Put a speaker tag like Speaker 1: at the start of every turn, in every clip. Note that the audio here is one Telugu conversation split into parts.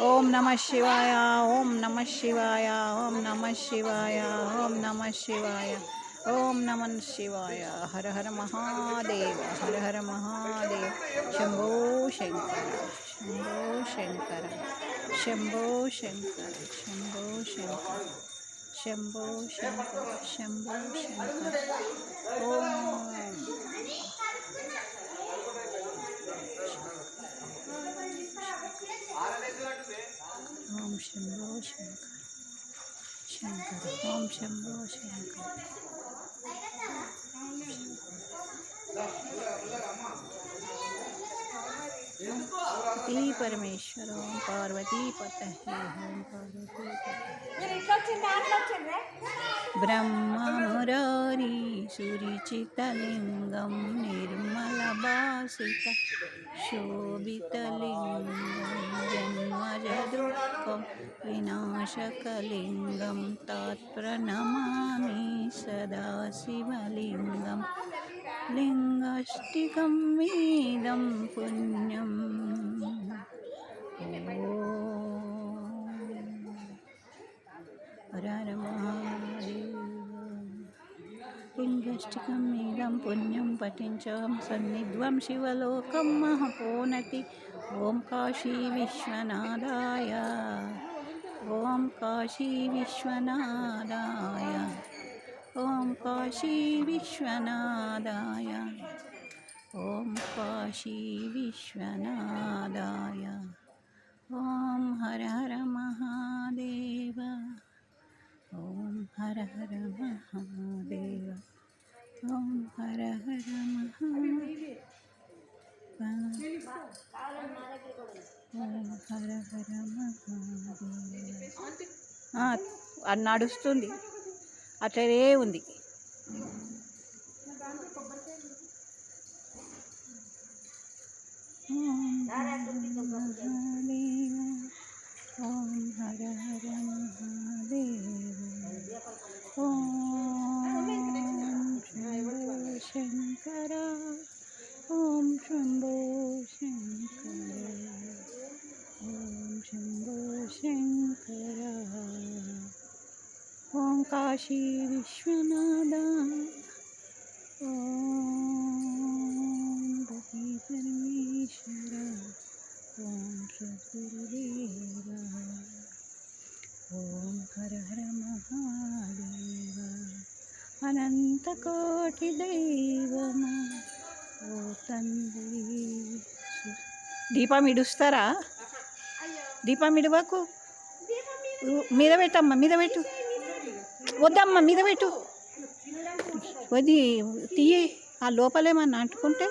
Speaker 1: ఓం నమ శివాయ, ఓం నమ శివాయ, ఓం నమ శివాయ, ఓం నమ శివాయ, ఓం నమ శివాయ. హర హర మహాదేవ, హర హర మహాదేవ. శంభో శంకర, శంభో శంకర, శంభో శంకర, శంభో శంకర, శంభో శంకర, శంభో శంకర. ఓం ఓం శంభో శంకర, శంకర, ఓం శంభో శంకర. పార్వతీ పరమేశ్వర, ఓం పార్వతీ పతహే, ఓం పార్వతీ బ్రహ్మమురారి సురిచితలింగం నిర్మలభాసిత శోభితలింగం జన్మజదుఃఖం వినాశకలింగం తాత్ప్రణమామి సదాశివలింగం. లింగాష్టికం వేదం పుణ్యం. హర హర మహాదేవ. లింగాష్టికం వేదం పుణ్యం పఠించం సన్నిధ్వం శివలోకం మహపోనతి. ఓం కాశీ విశ్వనాథాయ, ఓం కాశీ విశ్వనాథాయ, ఓం కాశీ విశ్వనాథాయ, ఓం కాశీ విశ్వనాథాయ. ఓం హర హర మహాదేవ, ఓం హర హర మహాదేవ, ఓం హర హర మహాదేవ, ఓం హర హర మహాదేవ. అది నడుస్తుంది, అట్లనే ఉంది. ఓం హర హర మహాదేవ, ఓం శంభో శంకర, ఓం శంభో శంకర, ఓం శంభో శంకర. ఓం కాశీ విశ్వనాథ, ఓం పతి పరమేశ్వర, ఓం సద్గురుదేవ, ఓం హర హర మహాదేవ. అనంతకోటి దైవమా ఓ తండ్రి. దీపం ఇడుస్తారా? దీపం ఇడవకు, మీద పెట్టమ్మా, మీద పెట్టు. వద్దమ్మా, మీద పెట్టు. వది తీయి, ఆ లోపలేమన్నా అంటుకుంటే.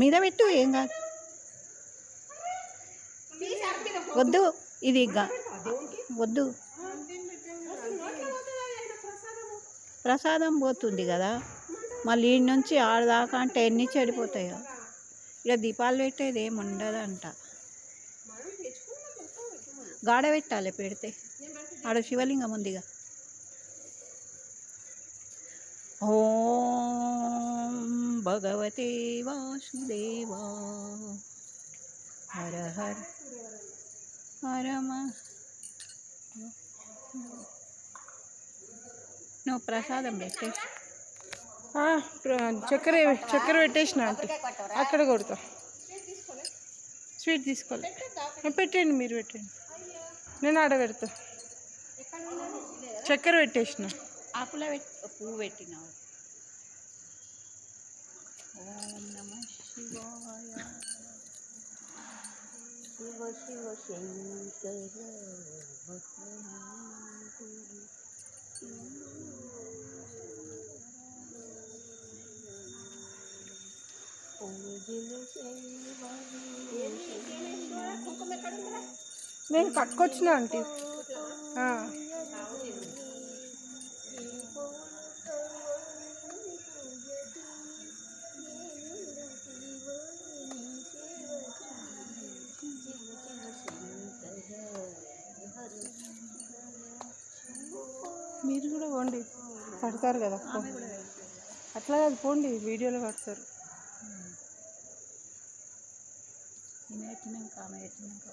Speaker 1: మీద పెట్టు, ఏం కాదు. వద్దు, ఇది వద్దు. ప్రసాదం పోతుంది కదా, మళ్ళీ ఈ నుంచి ఆడదాకా అంటే ఎన్ని చెడిపోతాయో. ఇక దీపాలు పెట్టేది ఏమి ఉండదంట. గాడ పెట్టాలి, పెడితే ఆడ శివలింగం ఉందిగా. ఓం భగవతే వాసుదేవా. హర హర హరమ. నువ్వు ప్రసాదం పెట్టే.
Speaker 2: చక్కెర చక్కెర పెట్టేసిన అంటే అక్కడ కొడతా. స్వీట్ తీసుకోవాలి. పెట్టండి, మీరు పెట్టండి, నేను ఆడ పెడతా. చక్కెర పెట్టేసిన.
Speaker 1: ఆకుల పువ్వు పెట్టినావు. ఓం నమ శివాయ. శివ శివ శంకర
Speaker 2: నేను పట్టుకొచ్చిన ఆంటీ. మీరు కూడా పోండి, పడతారు కదా. అట్లా కాదు, పోండి, వీడియోలో పడతారు.
Speaker 1: ఈమె ఎత్తినాక ఆమె ఎత్తినాక